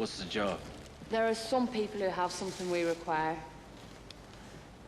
What's the job? There are some people who have something we require,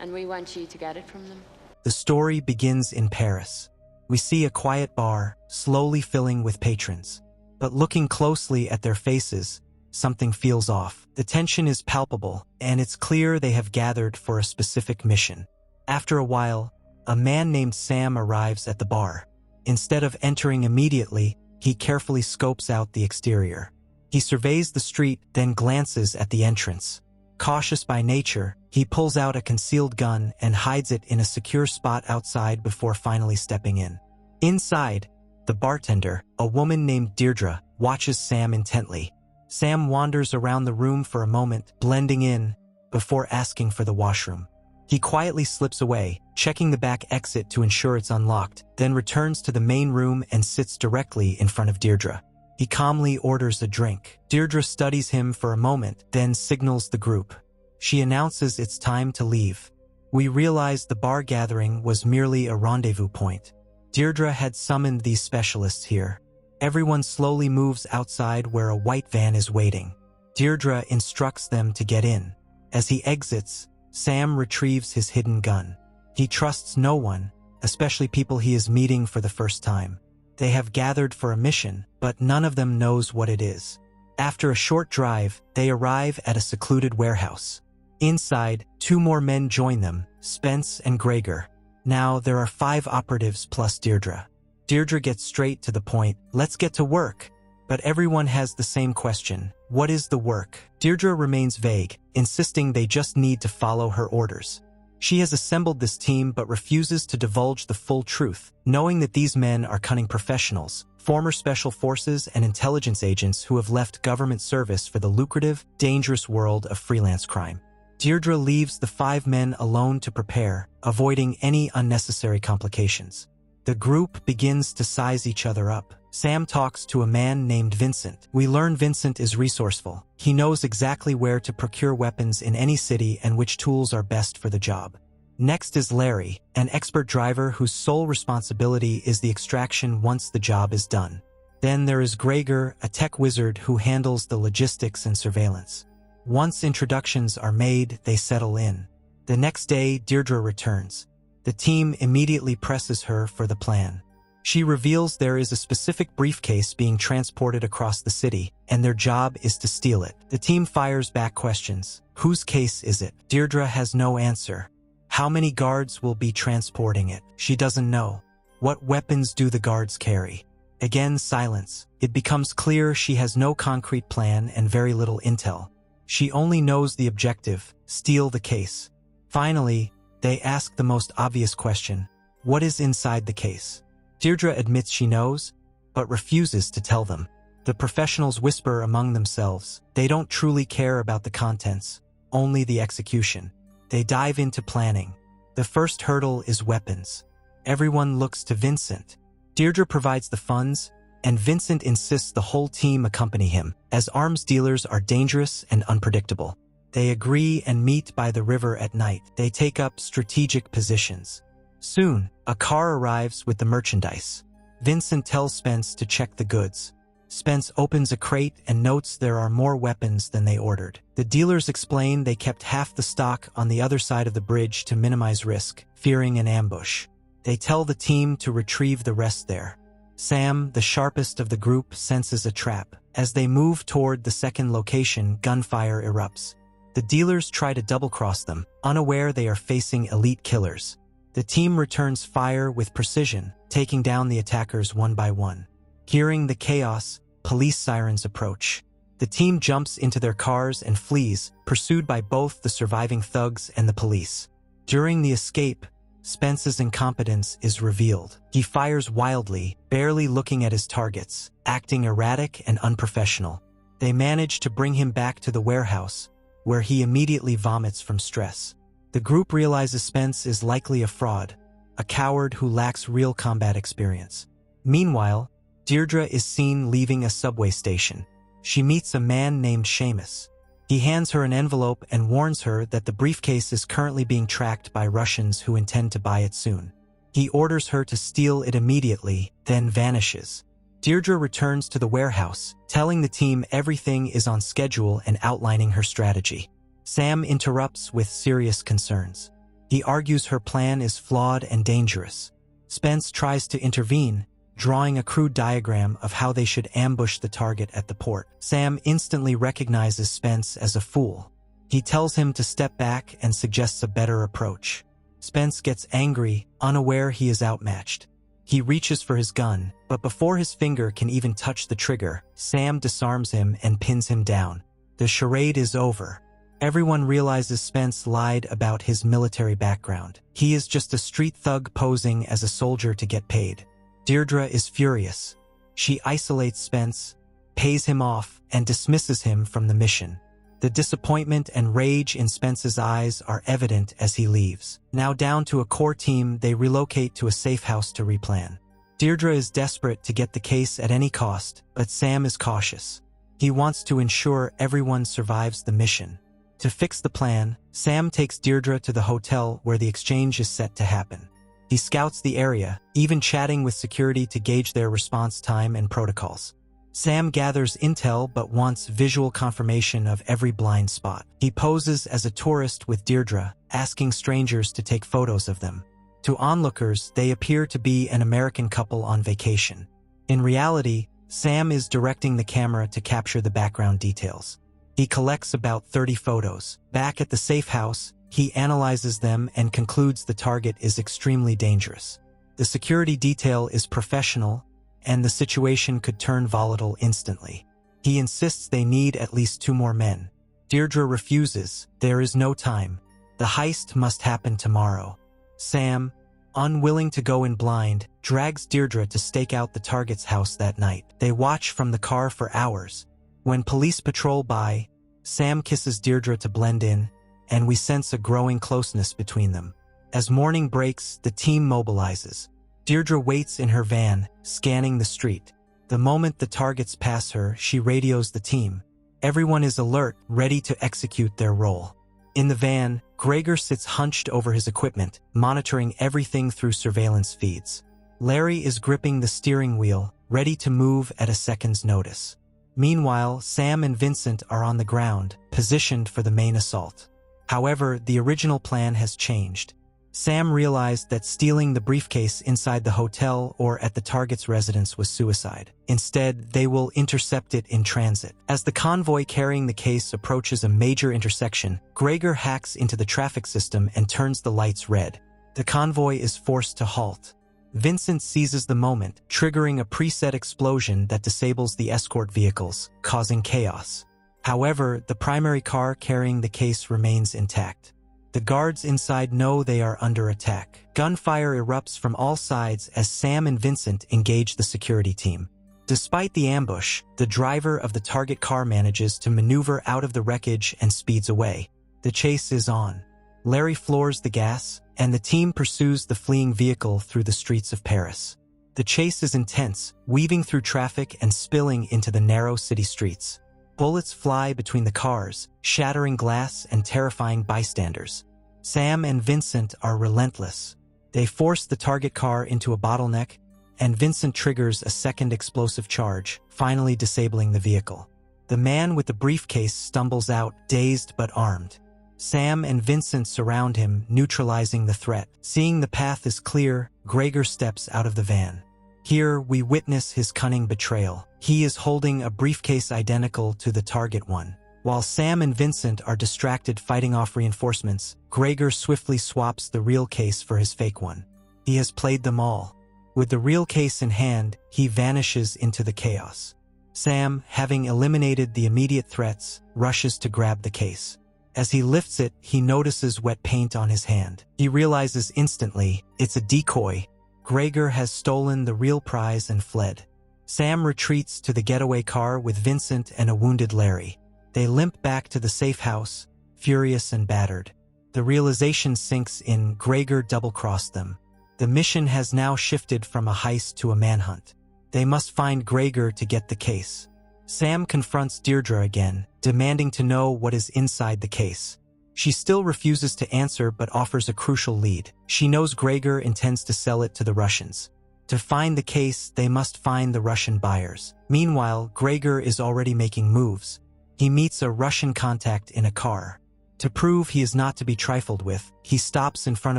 and we want you to get it from them. The story begins in Paris. We see a quiet bar, slowly filling with patrons. But looking closely at their faces, something feels off. The tension is palpable, and it's clear they have gathered for a specific mission. After a while, a man named Sam arrives at the bar. Instead of entering immediately, he carefully scopes out the exterior. He surveys the street, then glances at the entrance. Cautious by nature, he pulls out a concealed gun and hides it in a secure spot outside before finally stepping in. Inside, the bartender, a woman named Deirdre, watches Sam intently. Sam wanders around the room for a moment, blending in, before asking for the washroom. He quietly slips away, checking the back exit to ensure it's unlocked, then returns to the main room and sits directly in front of Deirdre. He calmly orders a drink. Deirdre studies him for a moment, then signals the group. She announces it's time to leave. We realize the bar gathering was merely a rendezvous point. Deirdre had summoned these specialists here. Everyone slowly moves outside where a white van is waiting. Deirdre instructs them to get in. As he exits, Sam retrieves his hidden gun. He trusts no one, especially people he is meeting for the first time. They have gathered for a mission, but none of them knows what it is. After a short drive, they arrive at a secluded warehouse. Inside, 2 more men join them, Spence and Gregor. Now there are 5 operatives plus Deirdre. Deirdre gets straight to the point, let's get to work. But everyone has the same question, what is the work? Deirdre remains vague, insisting they just need to follow her orders. She has assembled this team but refuses to divulge the full truth, knowing that these men are cunning professionals, former special forces and intelligence agents who have left government service for the lucrative, dangerous world of freelance crime. Deirdre leaves the 5 men alone to prepare, avoiding any unnecessary complications. The group begins to size each other up. Sam talks to a man named Vincent. We learn Vincent is resourceful. He knows exactly where to procure weapons in any city and which tools are best for the job. Next is Larry, an expert driver whose sole responsibility is the extraction once the job is done. Then there is Gregor, a tech wizard who handles the logistics and surveillance. Once introductions are made, they settle in. The next day, Deirdre returns. The team immediately presses her for the plan. She reveals there is a specific briefcase being transported across the city, and their job is to steal it. The team fires back questions. Whose case is it? Deirdre has no answer. How many guards will be transporting it? She doesn't know. What weapons do the guards carry? Again, silence. It becomes clear she has no concrete plan and very little intel. She only knows the objective, steal the case. Finally, they ask the most obvious question. What is inside the case? Deirdre admits she knows, but refuses to tell them. The professionals whisper among themselves. They don't truly care about the contents, only the execution. They dive into planning. The first hurdle is weapons. Everyone looks to Vincent. Deirdre provides the funds, and Vincent insists the whole team accompany him, as arms dealers are dangerous and unpredictable. They agree and meet by the river at night. They take up strategic positions. Soon, a car arrives with the merchandise. Vincent tells Spence to check the goods. Spence opens a crate and notes there are more weapons than they ordered. The dealers explain they kept half the stock on the other side of the bridge to minimize risk, fearing an ambush. They tell the team to retrieve the rest there. Sam, the sharpest of the group, senses a trap. As they move toward the second location, gunfire erupts. The dealers try to double-cross them, unaware they are facing elite killers. The team returns fire with precision, taking down the attackers one by one. Hearing the chaos, police sirens approach. The team jumps into their cars and flees, pursued by both the surviving thugs and the police. During the escape, Spence's incompetence is revealed. He fires wildly, barely looking at his targets, acting erratic and unprofessional. They manage to bring him back to the warehouse, where he immediately vomits from stress. The group realizes Spence is likely a fraud, a coward who lacks real combat experience. Meanwhile, Deirdre is seen leaving a subway station. She meets a man named Seamus. He hands her an envelope and warns her that the briefcase is currently being tracked by Russians who intend to buy it soon. He orders her to steal it immediately, then vanishes. Deirdre returns to the warehouse, telling the team everything is on schedule and outlining her strategy. Sam interrupts with serious concerns. He argues her plan is flawed and dangerous. Spence tries to intervene, drawing a crude diagram of how they should ambush the target at the port. Sam instantly recognizes Spence as a fool. He tells him to step back and suggests a better approach. Spence gets angry, unaware he is outmatched. He reaches for his gun, but before his finger can even touch the trigger, Sam disarms him and pins him down. The charade is over. Everyone realizes Spence lied about his military background. He is just a street thug posing as a soldier to get paid. Deirdre is furious. She isolates Spence, pays him off, and dismisses him from the mission. The disappointment and rage in Spence's eyes are evident as he leaves. Now down to a core team, they relocate to a safe house to replan. Deirdre is desperate to get the case at any cost, but Sam is cautious. He wants to ensure everyone survives the mission. To fix the plan, Sam takes Deirdre to the hotel where the exchange is set to happen. He scouts the area, even chatting with security to gauge their response time and protocols. Sam gathers intel but wants visual confirmation of every blind spot. He poses as a tourist with Deirdre, asking strangers to take photos of them. To onlookers, they appear to be an American couple on vacation. In reality, Sam is directing the camera to capture the background details. He collects about 30 photos. Back at the safe house, he analyzes them and concludes the target is extremely dangerous. The security detail is professional, and the situation could turn volatile instantly. He insists they need at least 2 more men. Deirdre refuses. There is no time. The heist must happen tomorrow. Sam, unwilling to go in blind, drags Deirdre to stake out the target's house that night. They watch from the car for hours. When police patrol by, Sam kisses Deirdre to blend in, and we sense a growing closeness between them. As morning breaks, the team mobilizes. Deirdre waits in her van, scanning the street. The moment the targets pass her, she radios the team. Everyone is alert, ready to execute their role. In the van, Gregor sits hunched over his equipment, monitoring everything through surveillance feeds. Larry is gripping the steering wheel, ready to move at a second's notice. Meanwhile, Sam and Vincent are on the ground, positioned for the main assault. However, the original plan has changed. Sam realized that stealing the briefcase inside the hotel or at the target's residence was suicide. Instead, they will intercept it in transit. As the convoy carrying the case approaches a major intersection, Gregor hacks into the traffic system and turns the lights red. The convoy is forced to halt. Vincent seizes the moment, triggering a preset explosion that disables the escort vehicles, causing chaos. However, the primary car carrying the case remains intact. The guards inside know they are under attack. Gunfire erupts from all sides as Sam and Vincent engage the security team. Despite the ambush, the driver of the target car manages to maneuver out of the wreckage and speeds away. The chase is on. Larry floors the gas, and the team pursues the fleeing vehicle through the streets of Paris. The chase is intense, weaving through traffic and spilling into the narrow city streets. Bullets fly between the cars, shattering glass and terrifying bystanders. Sam and Vincent are relentless. They force the target car into a bottleneck, and Vincent triggers a second explosive charge, finally disabling the vehicle. The man with the briefcase stumbles out, dazed but armed. Sam and Vincent surround him, neutralizing the threat. Seeing the path is clear, Gregor steps out of the van. Here, we witness his cunning betrayal. He is holding a briefcase identical to the target one. While Sam and Vincent are distracted fighting off reinforcements, Gregor swiftly swaps the real case for his fake one. He has played them all. With the real case in hand, he vanishes into the chaos. Sam, having eliminated the immediate threats, rushes to grab the case. As he lifts it, he notices wet paint on his hand. He realizes instantly, it's a decoy. Gregor has stolen the real prize and fled. Sam retreats to the getaway car with Vincent and a wounded Larry. They limp back to the safe house, furious and battered. The realization sinks in, Gregor double-crossed them. The mission has now shifted from a heist to a manhunt. They must find Gregor to get the case. Sam confronts Deirdre again, demanding to know what is inside the case. She still refuses to answer but offers a crucial lead. She knows Gregor intends to sell it to the Russians. To find the case, they must find the Russian buyers. Meanwhile, Gregor is already making moves. He meets a Russian contact in a car. To prove he is not to be trifled with, he stops in front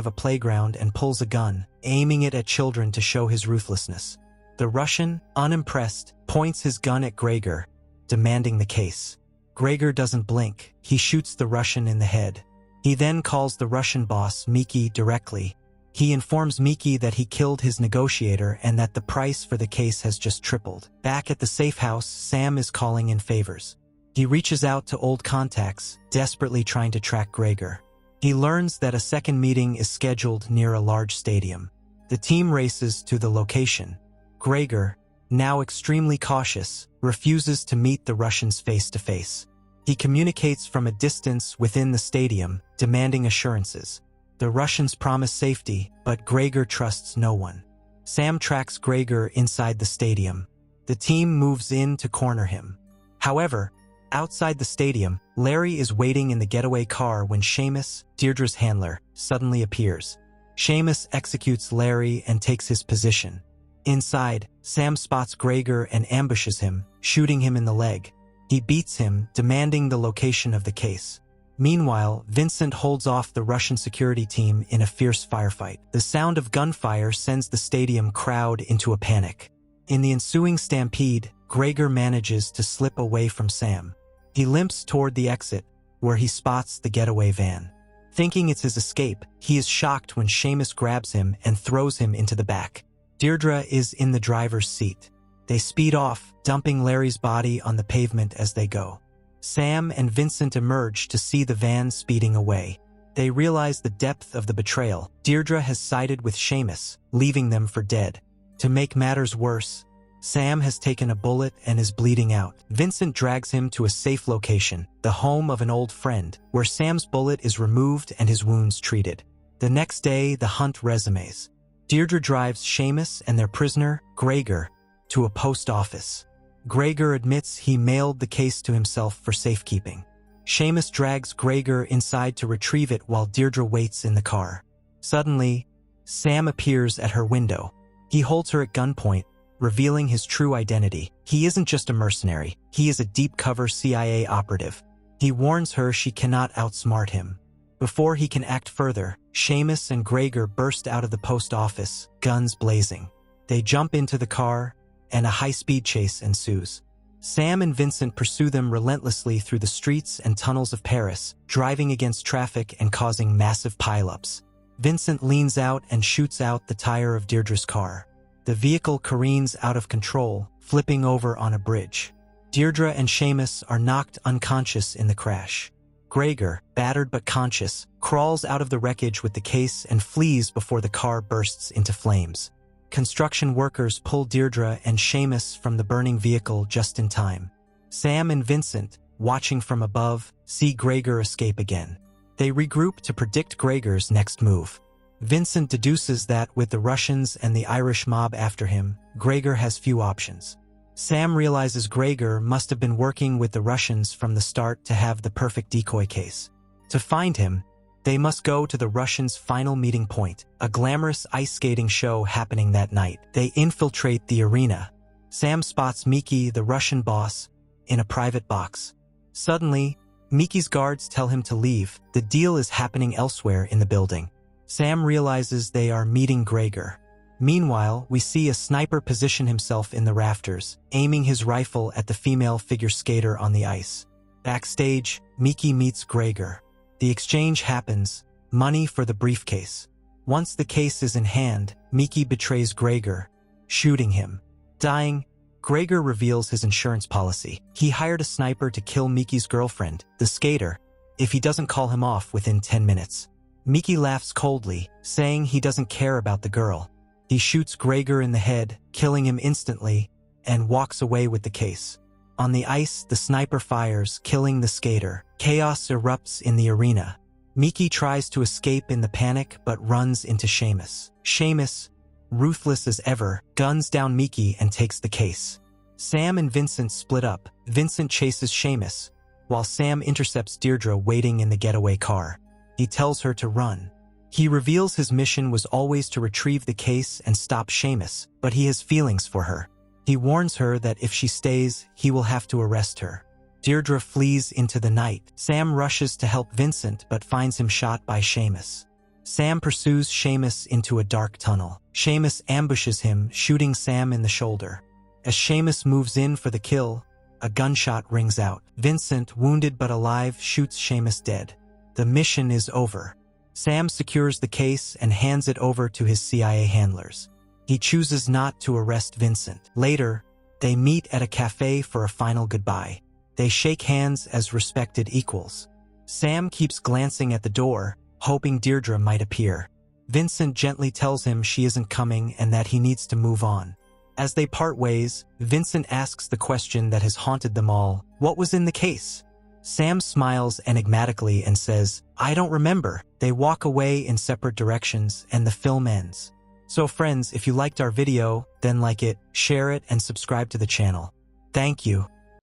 of a playground and pulls a gun, aiming it at children to show his ruthlessness. The Russian, unimpressed, points his gun at Gregor, demanding the case. Gregor doesn't blink. He shoots the Russian in the head. He then calls the Russian boss, Miki, directly. He informs Miki that he killed his negotiator and that the price for the case has just tripled. Back at the safe house, Sam is calling in favors. He reaches out to old contacts, desperately trying to track Gregor. He learns that a second meeting is scheduled near a large stadium. The team races to the location. Gregor, now extremely cautious, refuses to meet the Russians face-to-face. He communicates from a distance within the stadium, demanding assurances. The Russians promise safety, but Gregor trusts no one. Sam tracks Gregor inside the stadium. The team moves in to corner him. However, outside the stadium, Larry is waiting in the getaway car when Seamus, Deirdre's handler, suddenly appears. Seamus executes Larry and takes his position. Inside, Sam spots Gregor and ambushes him, shooting him in the leg. He beats him, demanding the location of the case. Meanwhile, Vincent holds off the Russian security team in a fierce firefight. The sound of gunfire sends the stadium crowd into a panic. In the ensuing stampede, Gregor manages to slip away from Sam. He limps toward the exit, where he spots the getaway van. Thinking it's his escape, he is shocked when Seamus grabs him and throws him into the back. Deirdre is in the driver's seat. They speed off, dumping Larry's body on the pavement as they go. Sam and Vincent emerge to see the van speeding away. They realize the depth of the betrayal. Deirdre has sided with Seamus, leaving them for dead. To make matters worse, Sam has taken a bullet and is bleeding out. Vincent drags him to a safe location, the home of an old friend, where Sam's bullet is removed and his wounds treated. The next day, the hunt resumes. Deirdre drives Seamus and their prisoner, Gregor, to a post office. Gregor admits he mailed the case to himself for safekeeping. Seamus drags Gregor inside to retrieve it while Deirdre waits in the car. Suddenly, Sam appears at her window. He holds her at gunpoint, revealing his true identity. He isn't just a mercenary, he is a deep-cover CIA operative. He warns her she cannot outsmart him. Before he can act further, Seamus and Gregor burst out of the post office, guns blazing. They jump into the car, and a high-speed chase ensues. Sam and Vincent pursue them relentlessly through the streets and tunnels of Paris, driving against traffic and causing massive pileups. Vincent leans out and shoots out the tire of Deirdre's car. The vehicle careens out of control, flipping over on a bridge. Deirdre and Seamus are knocked unconscious in the crash. Gregor, battered but conscious, crawls out of the wreckage with the case and flees before the car bursts into flames. Construction workers pull Deirdre and Seamus from the burning vehicle just in time. Sam and Vincent, watching from above, see Gregor escape again. They regroup to predict Gregor's next move. Vincent deduces that with the Russians and the Irish mob after him, Gregor has few options. Sam realizes Gregor must have been working with the Russians from the start to have the perfect decoy case. To find him, they must go to the Russians' final meeting point, a glamorous ice skating show happening that night. They infiltrate the arena. Sam spots Miki, the Russian boss, in a private box. Suddenly, Miki's guards tell him to leave. The deal is happening elsewhere in the building. Sam realizes they are meeting Gregor. Meanwhile, we see a sniper position himself in the rafters, aiming his rifle at the female figure skater on the ice. Backstage, Miki meets Gregor. The exchange happens, money for the briefcase. Once the case is in hand, Miki betrays Gregor, shooting him. Dying, Gregor reveals his insurance policy. He hired a sniper to kill Miki's girlfriend, the skater, if he doesn't call him off within 10 minutes. Miki laughs coldly, saying he doesn't care about the girl. He shoots Gregor in the head, killing him instantly, and walks away with the case. On the ice, the sniper fires, killing the skater. Chaos erupts in the arena. Miki tries to escape in the panic but runs into Seamus. Seamus, ruthless as ever, guns down Miki and takes the case. Sam and Vincent split up. Vincent chases Seamus, while Sam intercepts Deirdre waiting in the getaway car. He tells her to run. He reveals his mission was always to retrieve the case and stop Seamus, but he has feelings for her. He warns her that if she stays, he will have to arrest her. Deirdre flees into the night. Sam rushes to help Vincent but finds him shot by Seamus. Sam pursues Seamus into a dark tunnel. Seamus ambushes him, shooting Sam in the shoulder. As Seamus moves in for the kill, a gunshot rings out. Vincent, wounded but alive, shoots Seamus dead. The mission is over. Sam secures the case and hands it over to his CIA handlers. He chooses not to arrest Vincent. Later, they meet at a cafe for a final goodbye. They shake hands as respected equals. Sam keeps glancing at the door, hoping Deirdre might appear. Vincent gently tells him she isn't coming and that he needs to move on. As they part ways, Vincent asks the question that has haunted them all: what was in the case? Sam smiles enigmatically and says, "I don't remember." They walk away in separate directions and the film ends. So friends, if you liked our video, then like it, share it, and subscribe to the channel. Thank you.